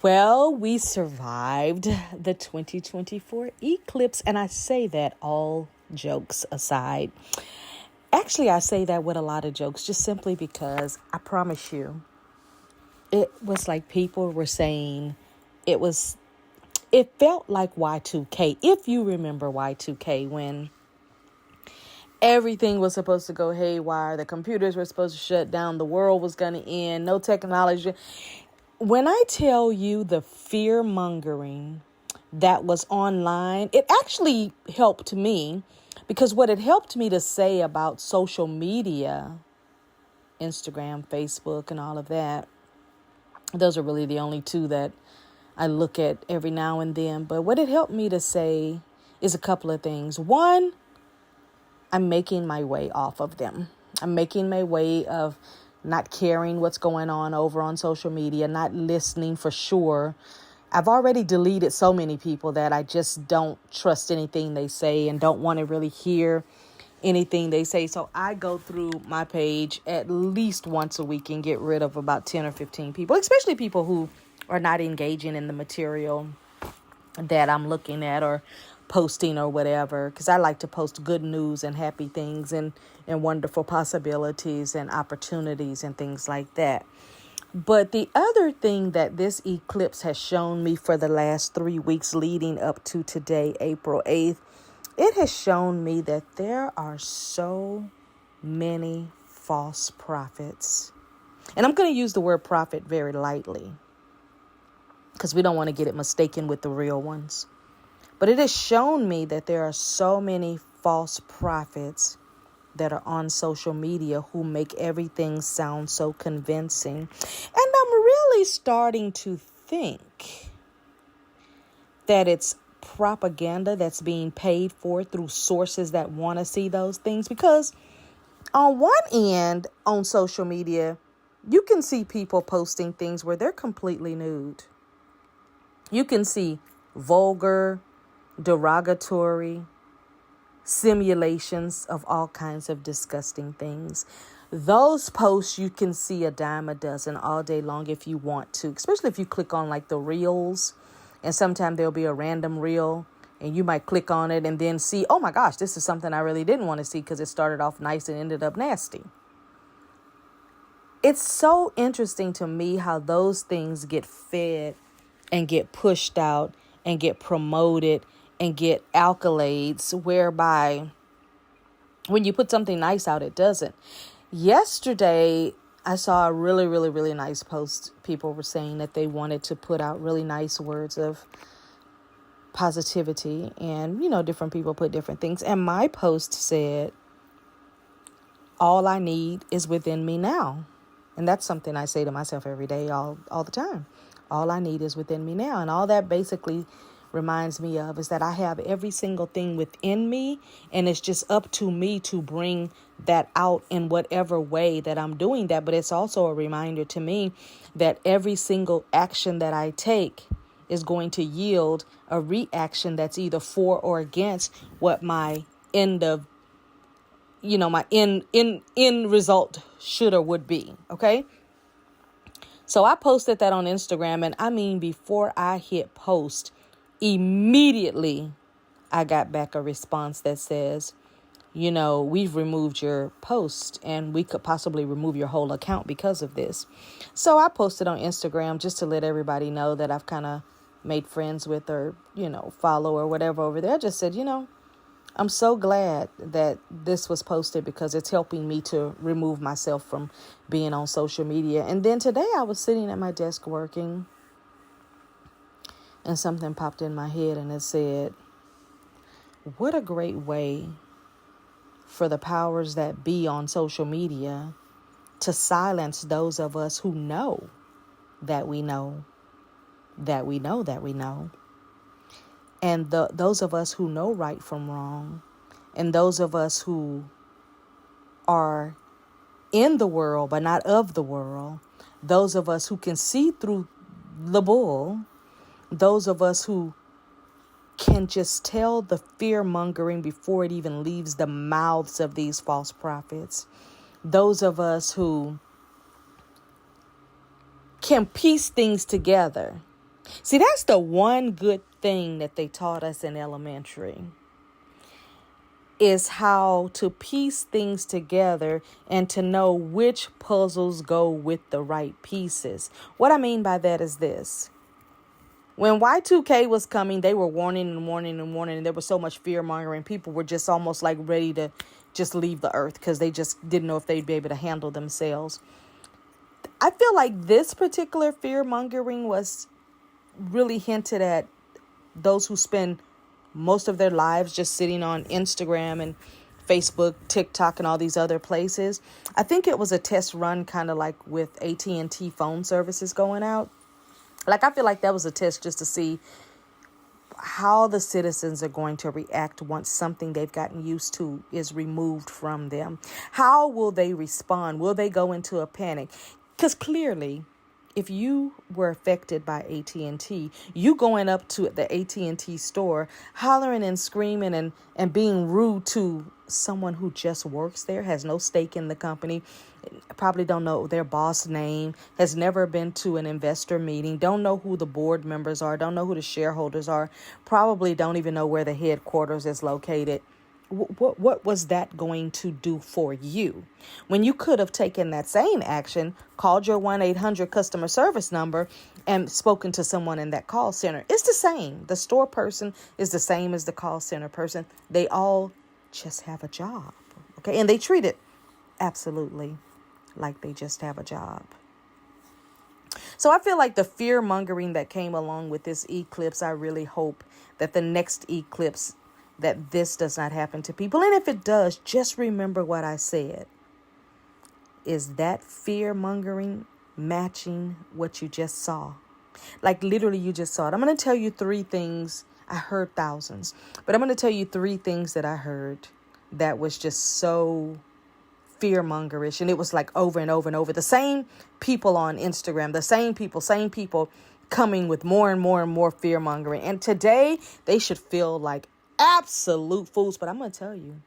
Well, we survived the 2024 eclipse, and I say that all jokes aside. Actually, I say that with a lot of jokes, just simply because I promise you, it was like people were saying it felt like Y2K. If you remember Y2K, when everything was supposed to go haywire, the computers were supposed to shut down, the world was going to end, no technology. When I tell you the fear mongering that was online, it actually helped me, because what it helped me to say about social media, Instagram, Facebook, and all of that, those are really the only two that I look at every now and then. But what it helped me to say is a couple of things. One, I'm making my way off of them. I'm making my way of not caring what's going on over on social media, not listening for sure. I've already deleted so many people that I just don't trust anything they say and don't want to really hear anything they say. So I go through my page at least once a week and get rid of about 10 or 15 people, especially people who are not engaging in the material that I'm looking at or posting or whatever, because I like to post good news and happy things and wonderful possibilities and opportunities and things like that. But the other thing that this eclipse has shown me for the last 3 weeks leading up to today, April 8th, it has shown me that there are so many false prophets. And I'm going to use the word prophet very lightly, because we don't want to get it mistaken with the real ones. But it has shown me that there are so many false prophets that are on social media who make everything sound so convincing. And I'm really starting to think that it's propaganda that's being paid for through sources that want to see those things. Because on one end, on social media, you can see people posting things where they're completely nude. You can see vulgar, derogatory simulations of all kinds of disgusting things. Those posts, you can see a dime a dozen all day long if you want to, especially if you click on like the reels, and sometimes there'll be a random reel and you might click on it and then see, oh my gosh, this is something I really didn't want to see because it started off nice and ended up nasty. It's so interesting to me how those things get fed and get pushed out and get promoted and get accolades, whereby when you put something nice out, it doesn't. Yesterday, I saw a really, really, really nice post. People were saying that they wanted to put out really nice words of positivity, and, different people put different things. And my post said, all I need is within me now. And that's something I say to myself every day, all the time. All I need is within me now. And all that basically reminds me of is that I have every single thing within me, and it's just up to me to bring that out in whatever way that I'm doing that. But it's also a reminder to me that every single action that I take is going to yield a reaction that's either for or against what my end result should or would be. Okay. So I posted that on Instagram, and I mean, before I hit post, immediately I got back a response that says, we've removed your post and we could possibly remove your whole account because of this. So I posted on Instagram just to let everybody know that I've kind of made friends with, or, follow or whatever over there. I just said, I'm so glad that this was posted because it's helping me to remove myself from being on social media. And then today I was sitting at my desk working, and something popped in my head, and it said, what a great way for the powers that be on social media to silence those of us who know that we know that we know that we know. And those of us who know right from wrong, and those of us who are in the world but not of the world, those of us who can see through the bull, those of us who can just tell the fear mongering before it even leaves the mouths of these false prophets, those of us who can piece things together See, that's the one good thing that they taught us in elementary, is how to piece things together and to know which puzzles go with the right pieces. What I mean by that is this. When Y2K was coming, they were warning and warning and warning, and there was so much fear mongering. People were just almost like ready to just leave the earth because they just didn't know if they'd be able to handle themselves. I feel like this particular fear mongering was really hinted at those who spend most of their lives just sitting on Instagram and Facebook, TikTok, and all these other places. I think it was a test run, kind of like with AT&T phone services going out. Like, I feel like that was a test just to see how the citizens are going to react once something they've gotten used to is removed from them. How will they respond? Will they go into a panic? Because clearly, if you were affected by AT&T, you going up to the AT&T store, hollering and screaming and being rude to someone who just works there, has no stake in the company, probably don't know their boss name, has never been to an investor meeting, don't know who the board members are, don't know who the shareholders are, probably don't even know where the headquarters is located. What was that going to do for you when you could have taken that same action, called your 1-800 customer service number and spoken to someone in that call center? It's the same. The store person is the same as the call center person. They all just have a job. Okay. And they treat it absolutely like they just have a job. So I feel like the fear mongering that came along with this eclipse, I really hope that the next eclipse, that this does not happen to people. And if it does, just remember what I said. Is that fear mongering matching what you just saw? Like literally you just saw it. I'm going to tell you 3 things. I heard thousands, but I'm going to tell you 3 things that I heard that was just so fear mongerish. And it was like over and over and over. The same people on Instagram, the same people coming with more and more and more fear mongering. And today they should feel like absolute fools. But I'm going to tell you,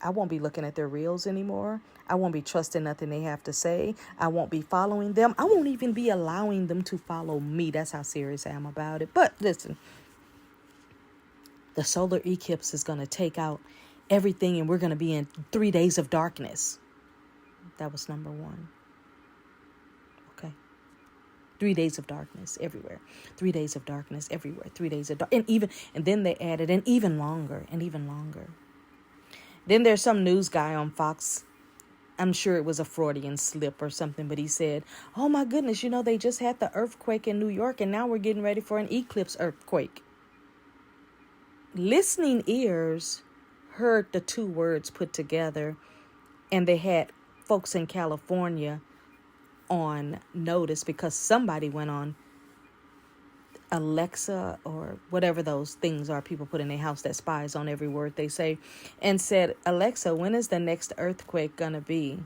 I won't be looking at their reels anymore. I won't be trusting nothing they have to say. I won't be following them. I won't even be allowing them to follow me. That's how serious I am about it. But listen, the solar eclipse is going to take out everything, and we're going to be in 3 days of darkness. That was number 1. Okay. 3 days of darkness everywhere. 3 days of darkness everywhere. 3 days of dark. And then they added an even longer and even longer. Then there's some news guy on Fox. I'm sure it was a Freudian slip or something, but he said, oh my goodness, they just had the earthquake in New York and now we're getting ready for an eclipse earthquake. Listening ears heard the 2 words put together, and they had folks in California on notice because somebody went on Alexa or whatever those things are people put in their house that spies on every word they say, and said, Alexa, when is the next earthquake going to be?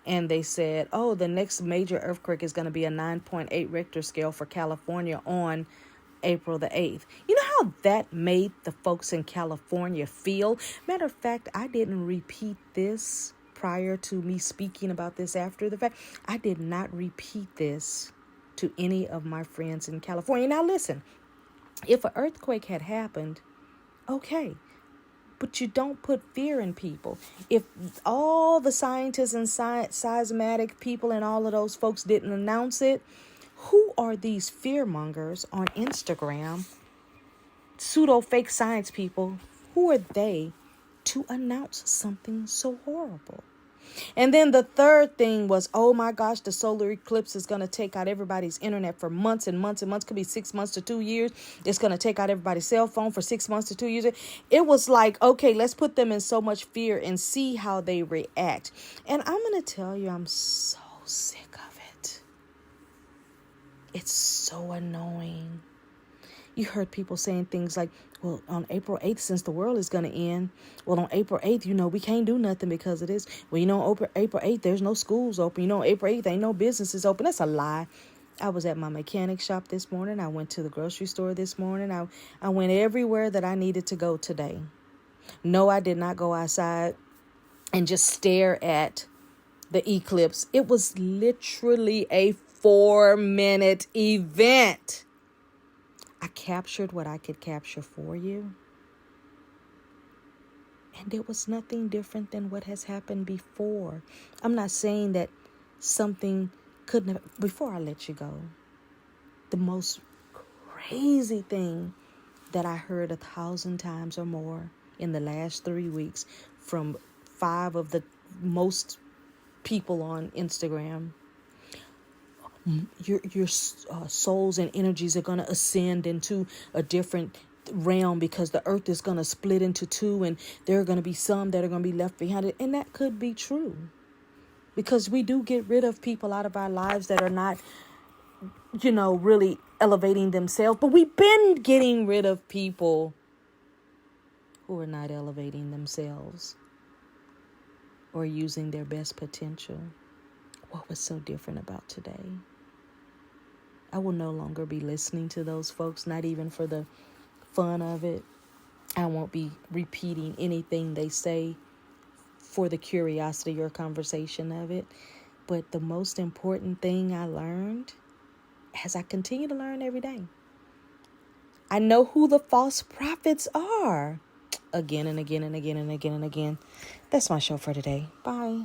And they said, oh, the next major earthquake is going to be a 9.8 Richter scale for California on April the 8th. You know how that made the folks in California feel? Matter of fact, I didn't repeat this prior to me speaking about this after the fact. I did not repeat this to any of my friends in California. Now listen, if an earthquake had happened, okay, but you don't put fear in people. If all the scientists and seismic people and all of those folks didn't announce it, who are these fear mongers on Instagram, pseudo fake science people? Who are they to announce something so horrible? And then the third thing was, oh my gosh, the solar eclipse is going to take out everybody's internet for months and months and months. Could be 6 months to 2 years. It's going to take out everybody's cell phone for 6 months to 2 years. It was like, okay, let's put them in so much fear and see how they react. And I'm going to tell you, I'm so sick of it. It's so annoying. You heard people saying things like, well, on April 8th, since the world is going to end, well, on April 8th, we can't do nothing because of this. Well, on April 8th, there's no schools open. On April 8th, ain't no businesses open. That's a lie. I was at my mechanic shop this morning. I went to the grocery store this morning. I went everywhere that I needed to go today. No, I did not go outside and just stare at the eclipse. It was literally a 4-minute event. captured what I could capture for you. And it was nothing different than what has happened before. I'm not saying that something couldn't have. Before I let you go, the most crazy thing that I heard 1,000 times or more in the last 3 weeks from 5 of the most people on Instagram. Your souls and energies are going to ascend into a different realm because the earth is going to split into 2 and there are going to be some that are going to be left behind. And that could be true because we do get rid of people out of our lives that are not, really elevating themselves. But we've been getting rid of people who are not elevating themselves or using their best potential. What was so different about today? I will no longer be listening to those folks, not even for the fun of it. I won't be repeating anything they say for the curiosity or conversation of it. But the most important thing I learned, as I continue to learn every day, I know who the false prophets are. Again and again and again and again and again. That's my show for today. Bye.